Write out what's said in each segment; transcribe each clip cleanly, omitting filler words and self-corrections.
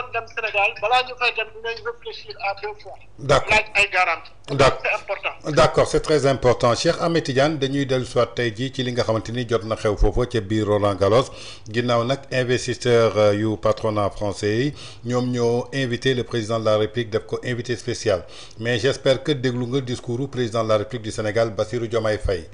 waroon dem Sénégal balaa ñu fay dem dinañ réfléchir à 2 fois. d'accord laaj ay garantie. d'accord c'est important. d'accord c'est très important Cheikh Ahmed Tidiane dañuy dellu soit tey jii ci li nga xamante ni jot na xew foofu ca biir Roland Garros ginnaaw nag investisseur yu patronat français yi ñoom ñoo invité le président de la République def ko invité spécial mais j'espère que déglu nga discours du président de la République du Sénégal Bassirou Diomaye Faye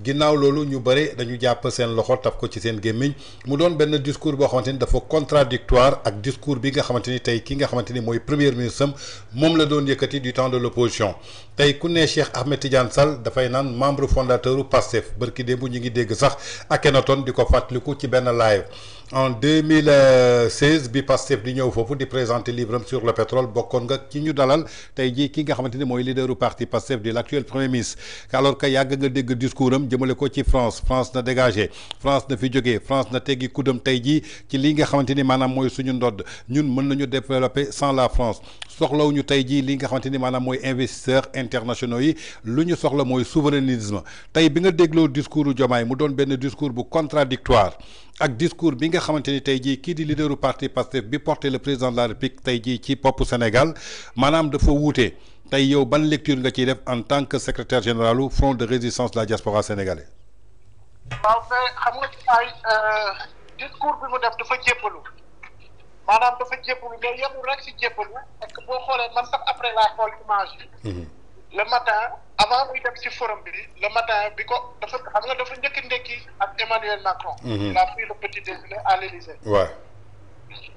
ginnaaw loolu ñu bëre dañu jàpp seen loxo taf ko ci seen gémmiñ mu doon benn discours boo xamante ni dafa contradictoire ak discours bi nga xamante ni tey ki nga xamante ni mooy premier ministre am moom la doon yëkkati du temps de l'opposition tey ku ne Cheikh Ahmed Tidiane Sall dafay naan membre fondateur u Pastef bërki démb ñu ngi dégg sax Akhenaton di ko fàttaliku ci benn live en 2016 bi Pastef di ñëw foofu di présenter livre am sur le pétrole bokkoon nga ci ñu dalal tey jii ki nga xamante ni mooy leaderu parti Pastef di l'actuel premier ministre alors que yàgg nga dégg discours am jëmale ko ci France na dégagé France na fi jógee France na teggi kudam tey jii ci li nga xamante ni maanaam mooy suñu ndodd ñun mën nañu développer sans la France soxlawuñu tey jii li nga xamante ni maanaam mooy investisseurs internationaux yi lu ñu soxla mooy souverainisme tey bi nga dégloo discours u Diomaye mu doon benn discours bu contradictoire ak discours bi nga xamante ni tey jii kii di leaderu parti Pastef bi porté le président de la République tey jii ci poppu Sénégal maanaam dafa wuute tey yow ban lecture nga ciy def en tant que secrétaire général u Front de résistance de la diaspora sénégalaise. waaw mais xam nga ay discours bi mu def dafa jéppalu maanaam dafa jéppalu mais yemul rek si jéppalu parce que boo xoolee man sax après la xool image yi. le matin avant muy dem si forum bi le matin bi ko dafa xam nga dafa njëkk ndekki ak Emmanuel Macron. il a pris le petit déjeuner à l'Élysée. waaw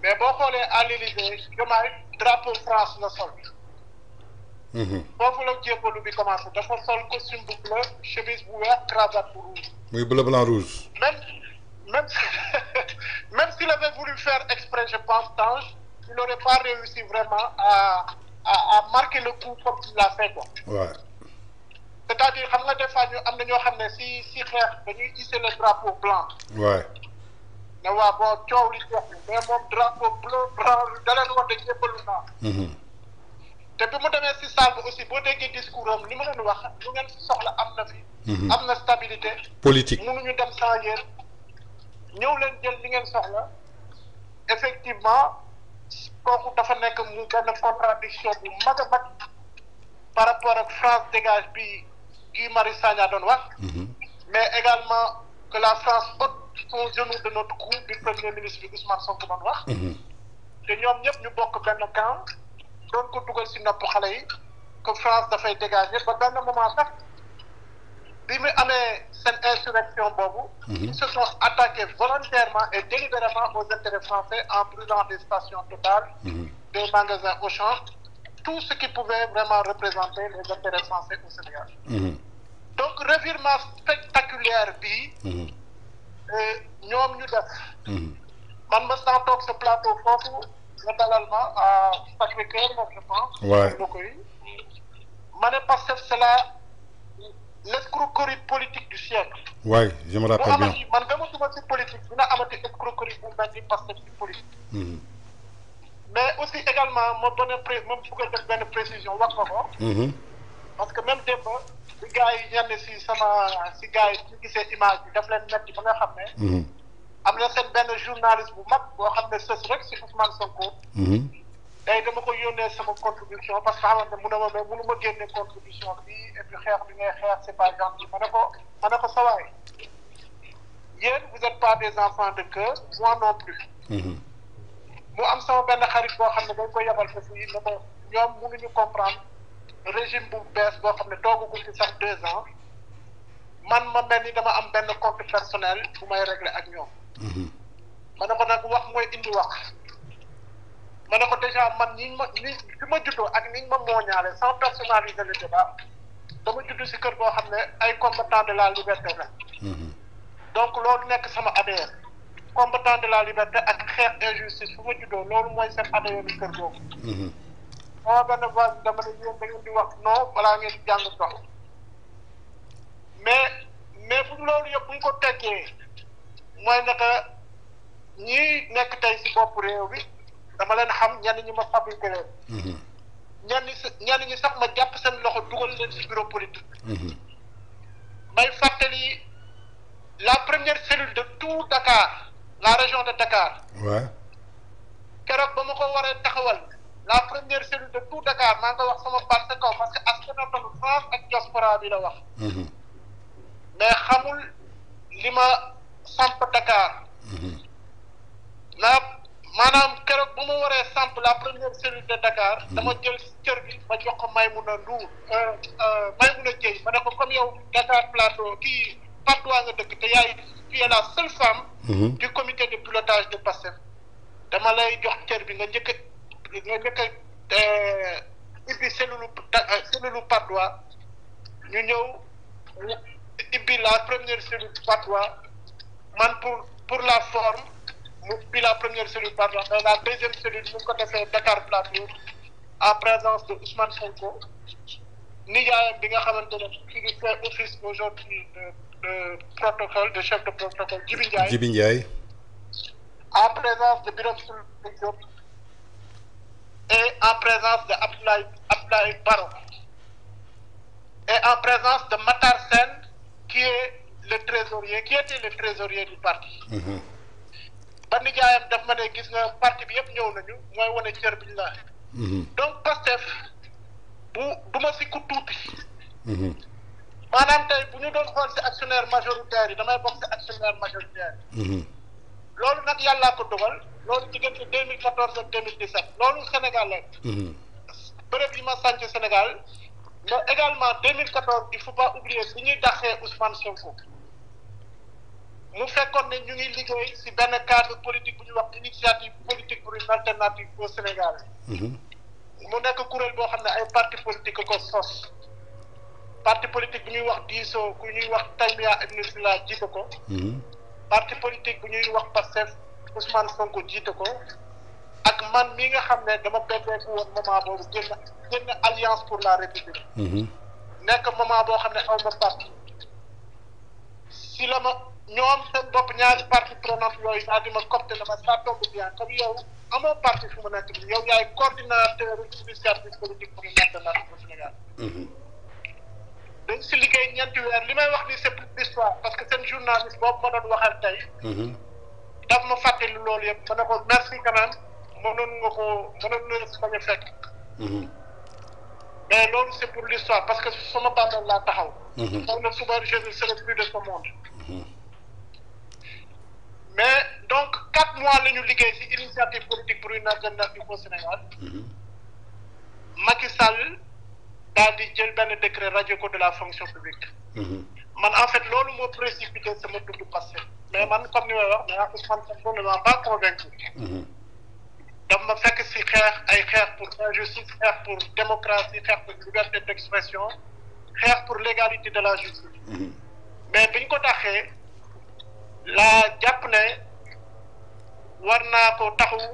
mais boo xoolee à l'Élysée Diomaye drapeau France la sol. foofu la jéppalu bi commencé dafa sol costume bu bleu chemise bu weex cravate bu rouge. muy bleu blanc rouge. Même même s'il avait voulu faire exprès, je pense, Tange, il n'aurait pas réussi vraiment à marquer le coup comme il l'a fait, quoi. Ouais. C'est-à-dire, xam nga des fois ñu am na ñoo xam ne si xeex dañuy hisser le drapeau blanc. Ouais. ne waa bon coow li jeex mais moom drapeau bleu blanc da leen wax de jébbalu naa. te bi mu demee si salle bi aussi boo déggee discours am li ma leen wax lu ngeen si soxla am na fi. am na stabilité. politique mënuñu dem sans yéen. ñëw leen jël li ngeen soxla effectivement kooku dafa nekk mu benn contradiction bu mag a mag par rapport ak France dégage bi Guy Marius Sagna doon wax mais également que la France ôte son genou de notre cou bi premier ministre bi Ousmane Sonko doon wax te ñoom ñëpp ñu bokk benn camp doon ko dugal si nopp xale yi que France dafay dégager ba benn moment sax bi mu amee seen insurrection boobu. Ils se sont attaqués volontairement et délibérément aux intérêts français en brûlant des stations Total, des magasins Auchan, tout ce qui pouvait vraiment représenter les intérêts français au Sénégal. Donc revirement spectaculaire bi ñoom ñu def. man ma saa toog sa plateau foofu nga dalal ma à Sacré-Cœur je pense. Ouais. ma ne Pastef c'est l'escroquerie politique du siècle. Oui, je me rappelle bien. man gëmatuma ci politique dina amati escroquerie bu mel ni Pastef ci politique. mais aussi également ma donné ma bëgg a def benn précision wax nga ko. parce que même démb si gars yi ñenn si gars yi ñu gisee image bi daf leen metti ba nga xam ne. am na seen benn journaliste bu mag boo xam ne sës rek si Ousmane Sonko. tey dama ko yónnee sama contribution parce que xamante ne mu ne ma mais mënu ma génne contribution bi et puis xeex bi ngay xeex c'est pas gentil ma ne ko sawaay yéen vous êtes pas des enfants de cœur moi non plus. mu am sama benn xarit boo xam ne dañ ko yebal fa fii ne ko ñoom mënuñu comprendre régime bu bees boo xam ne toogagul ci sax 2 ans man ma mel ni dama am benn compte personnel bu may régler ak ñoom. ma ne ko nag wax mooy indi wax. ma ne ko déjà man fi ma juddoo ak ni ma mooñaale sans personnaliser le débat dama judd si kër boo xam ne ay combattants de la liberté la. donc loolu nekk sama ADN. combattant de la liberté ak xeex injustice fu ma juddoo loolu mooy seen ADN kër googu. moo benn voix dama ne yéen da ngeen di wax non balaa ngeen di jàng dox mais bu loolu yëpp bu ñu ko teggee mooy naka ñii nekk tey si bopp réew bi. dama leen xam ñenn ñi ma fabriqué leen. ñenn ñi sax ma jàpp seen loxo dugal leen ci bureau politique. may fàttali la première cellule de tout Dakar la région de Dakar. Ouais. keroog ba ma ko waree taxawal la première cellule de tout Dakar maa ngi koy wax sama baat sa kaw parce que askan France ak diaspora bi la wax. mais xamul li ma samp Dakar. maanaam keroog bu ma waree samp la première cellule de Dakar. dama jël cër bi ma jox ko Maïmouna Ndour Maïmouna Dieye ma ne ko comme yow Dakar Plateau kii Patte d'Oie nga dëkk te yaay tu es la seule femme. du comité de pilotage de Pastef dama lay jox cër bi nga njëkk a ibbi cellule Patte d'Oie ñu ñëw ibbi la première cellule Patte d'Oie man pour la forme mu ibbi la première cellule Patte d'Oie mais la deuxième cellule mu ngi ko defee Dakar Plateau en présence de Ousmane Sonko nijaayam bi nga xamante ne qui fait office aujourd'hui de protocole de chef de protocole Djibi Ndiaye en présence de Birame Souleye Diop et en présence de Abdoulaye Baro et en présence de Matar Sène qui était le trésorier du parti. ba nijaayam daf ma ne gis nga parti bi yëpp ñëw nañu mooy wane cër bi ñu la. donc Pastef du ma si ku tuuti. maanaam tey bu ñu doon xool si actionnaire majoritaire yi damay bokk si actionnaire majoritaire yi. loolu nag yàllaa ko dogal loolu diggante 2014 ak 2017 loolu Sénégal la. bërëb yi ma sànc Sénégal mais également 2014 il faut pas oublier bi ñuy daxee Ousmane Sonko mu fekkoon ne ñu ngi liggéey si benn cadre politique bu ñuy wax initiative politique pour une alternative au Sénégal. mu nekk kuréel boo xam ne ay parti politique ko sos parti politique bu ñuy wax diisoo ku ñuy wax Taymiyya Ibn Silla jiite ko. parti politique bu ñuy wax Pastef Ousmane Sonko jiite ko ak man mi nga xam ne dama beddeeku woon moment boobu génn alliance pour la république. nekk moment boo xam ne aw ma parti si la ma ñoom seen bopp ñaari parti prenante yooyu daal di ma copte na ma ça tombe bien comme yow amoo parti fu mu nekk nii yow yaay coordinateur initiative politique pour une alternative au Sénégal. dañ si liggéey ñeenti weer li may wax ni c'est pour l'histoire parce que seen journaliste boobu ma doon waxal tey. daf ma fàttali loolu yëpp ma ne ko merci quand même mënoon na si bañ a fekk. mais loolu c'est pour l'histoire parce que sama bàmmeel laa taxaw. xaw na suba je ne serai plus de ce monde. mais donc 4 mois la ñu liggéey si initiative politique pour une alternative au Sénégal. Macky Sall daal di jël benn décret radié ko de la fonction publique. man en fait loolu moo précipité sama dugg passé mais man comme ni may wax mais Ousmane Sonko ne m'a pas convaincu. daf ma fekk si xeex pour injustice xeex pour démocratie xeex pour liberté d'expression xeex pour l'égalité de la justice. mais biñ ko taxee laa jàpp ne war naa ko taxawu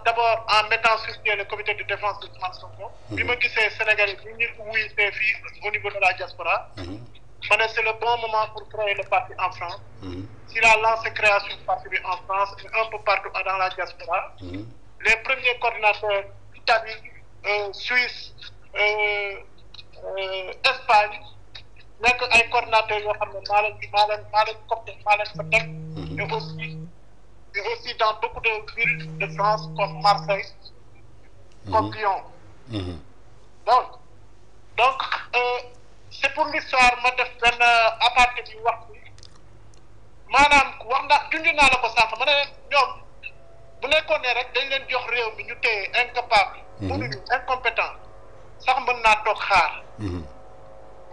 d'abord en mettant sur pied le comité de défense de Ousmane Sonko. bi ma gisee Sénégalais bi ñu wuy fii au niveau de la diaspora. ma ne c'est le bon moment pour créer le parti en France. s'il a lancé création du parti bi en France et un peu partout dans la diaspora. les premiers coordinateurs Italie Suisse Espagne nekk ay coordinateurs yoo xam ne maa leen copte maa leen fa teg. et aussi dans beaucoup de villes de France comme Marseille. comme Lyon. donc c'est pour l'histoire ma def benn aparté bi wax bi maanaam wax junj naa la ko sànq ma ne ñoom bu nekkoon ne rek dañ leen jox réew mi ñu téye incapable. mënuñu incompétent sax mën naa toog xaar.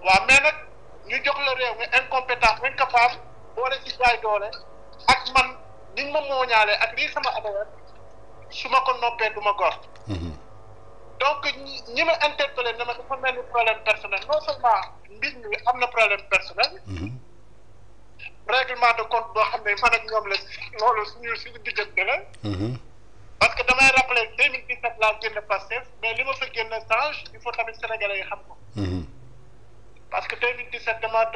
waaw mais nag ñu jox la réew mi incompétent incapable boole ci jaay doole ak man niñ ma mooñaale ak lii sama adhéré su ma ko noppee du ma gor. donc ñi ma interpellé ne ma dafa mel ni problème personnel non seulement mbir mi am na problème personnel. règlement de compte boo xam ne man ak ñoom la loolu suñu diggante la. parce que damay rappeler 2017 laa génn Pastef mais li ma fa génn change il faut tamit sénégalais yi xam ko. parce que 2017 dama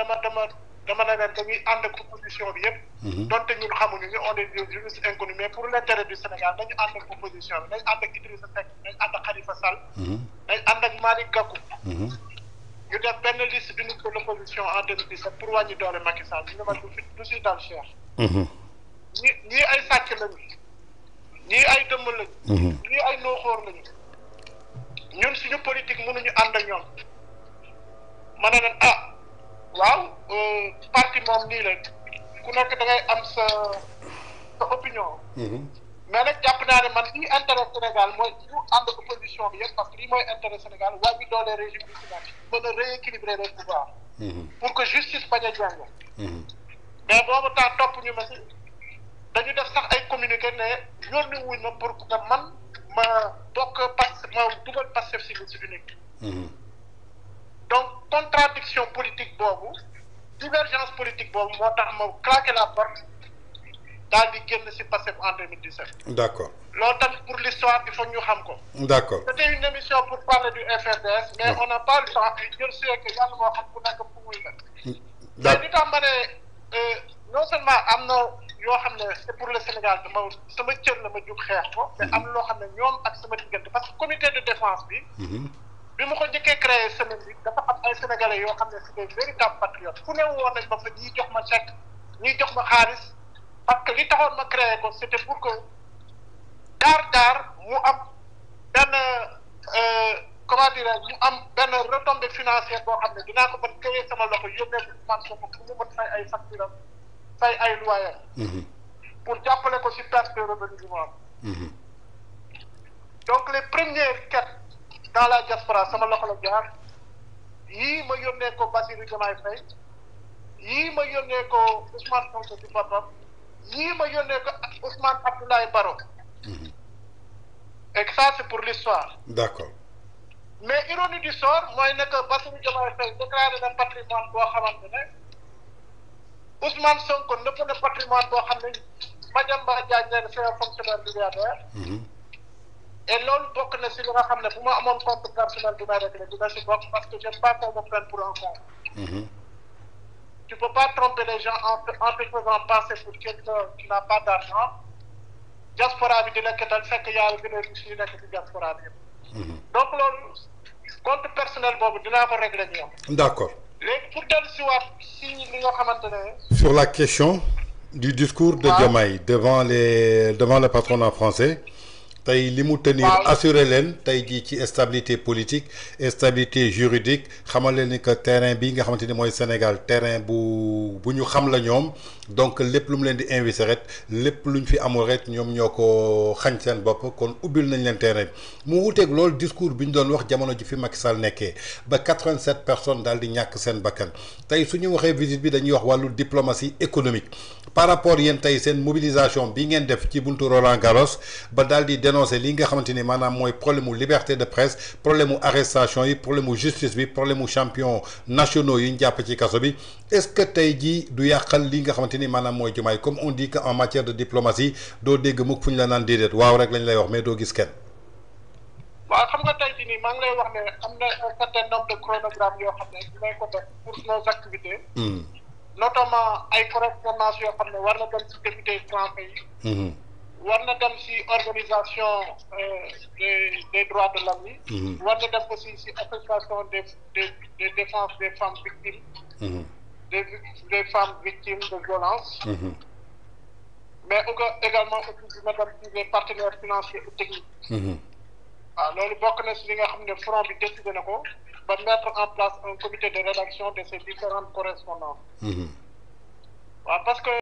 ne leen dañuy ànd ak opposition bi yëpp. donte ñun xamuñu ñu on est des juristes inconnus mais pour l'intérêt du Sénégal dañu ànd ak opposition bi dañu ànd ak Idrissa Seck dañu ànd ak Khalifa Sall. dañu ànd ak Malick Gakou. ñu def benn liste unique de l'opposition en 2017 pour wàññi doole Macky Sall ñu ne ma du si dal cher. ñii ay sàcc lañu ñii ay dëmm lañu. ñii ay nooxoor lañu. ñun suñu politique mënuñu ànd ak ñoom. ma ne leen waaw parti moom nii la ku nekk da ngay am sa opinion. mais nag jàpp naa ne man lii intérêt Sénégal mooy ñu ànd opposition bi yëpp parce que lii mooy intérêt Sénégal wàññi doole régime bi Sénégal mën a rééquilibrer les pouvoirs. pour que justice bañ a jàng. mais boobu temps topp ñu ma si dañu def sax ay communiqué ne yónni wuñ ma pour que man ma bokk ma dugal Pastef si liste unique. donc contradiction politique boobu divergence politique boobu moo tax ma claqué la porte daal di génn si Pastef en 2017. d' accord loolu tamit pour l'histoire il faut ñu xam ko. d' accord c'était une émission pour parler du FRDS mais on n'a pas le temps je sais que yàlla moo xam ku nekk fu muy def. mais li tax ma ne non seulement am na yoo xam ne c'est pour le Sénégal dama sama cër la ma jug xeex ko. mais am na loo xam ne ñoom ak sama diggante parce que comité de défense bi. bi ma ko njëkkee créé semaine bi dafa am ay sénégalais yoo xam ne c'est des véritables patriotes fu ne woon nañ ma fa ñii jox ma chèque ñii jox ma xaalis parce que li taxoon ma créé ko c'était pour que daar mu am benn comment dirais mu am benn retombée financière boo xam ne dinaa ko mën créé sama loxo yónnee ko man ko pour mu mën fay ay facture am fay ay loyer pour jàppale ko si perte de revenu bi mu am donc les premières quêtes dans la diaspora sama loxo la jaar yii ma yónnee ko Bassirou Diomaye Faye yii ma yónnee ko Ousmane Sonko ci boppam yii ma yónnee ko Ousmane Abdoulaye Baro et ça c'est pour l'histoire. D'accord. mais ironie du sort mooy ne que Bassirou Diomaye Faye déclaré na patrimoine boo xamante ne Ousmane Sonko nëpp na patrimoine boo xam ne Madiambal Diagne c'est un fonctionnaire milliardaire. et loolu bokk na si li nga xam ne bu ma amoon compte personnel bi may réglé dina si bokk parce que j'aime pas qu'on me prenne pour un con. Tu peux pas tromper les gens en te faisant passer pour quelqu'un qui n'a pas d'argent. Diaspora bi di lekk dal fekk yaa gën a riche ñu nekk ci diaspora bi yëpp. donc loolu compte personnel boobu dinaa ko réglé ñu am. D'accord. léegi pour dellu si waat si li nga xamante ne. Sur la question du discours de Diomaye devant le patronat français. tey li mu tenir assurer leen tey jii ci stabilité politique et stabilité juridique xamal leen ni que terrain bi nga xamante ni mooy Sénégal terrain bu ñu xam la ñoom donc lépp lu mu leen di investir rek lépp lu ñu fi amul rek ñoom ñoo ko xañ seen bopp kon ubbil nañ leen terrain bi mu wuteeg loolu discours bi ñu doon wax jamono ji fi Macky Sall nekkee ba 87 personnes daal di ñàkk seen bakkan tey su ñu waxee visite bi dañuy wax wàllu diplomatie économique par rapport yéen tey seen mobilisation bi ngeen def ci buntu Roland Garros ba daal di dénoncer li nga xamante ni maanaam mooy problème mu liberté de presse problème mu arrestation yi problème mu justice bi problème mu champion nationaux yi ñu jàpp ci kaso bi est-ce que tey jii du yàqal li nga xamante ni maanaam mooy Diomaye comme on dit que en matière de diplomatie doo dégg mukk fu ñu la naan déedéet waaw rek lañ lay wax mais doo gis kenn. waaw xam nga tey jii nii maa ngi lay wax ne am na un certain nombre de chronogrammes yoo xam ne dinañ ko def pour nos activités. notamment ay correspondance yoo xam ne war na dem ci député français yi. war na dem ci organisation des droits de l'homme yi. war na dem aussi ci association des défense des femmes victimes. des femmes victimes de violence. mais également aussi dina dem ci les partenaires financiers et techniques. waaw loolu bokk na ci li nga xam ne front bi décidé na ko ba mettre en place un comité de rédaction de ces différentes correspondances. waaw parce que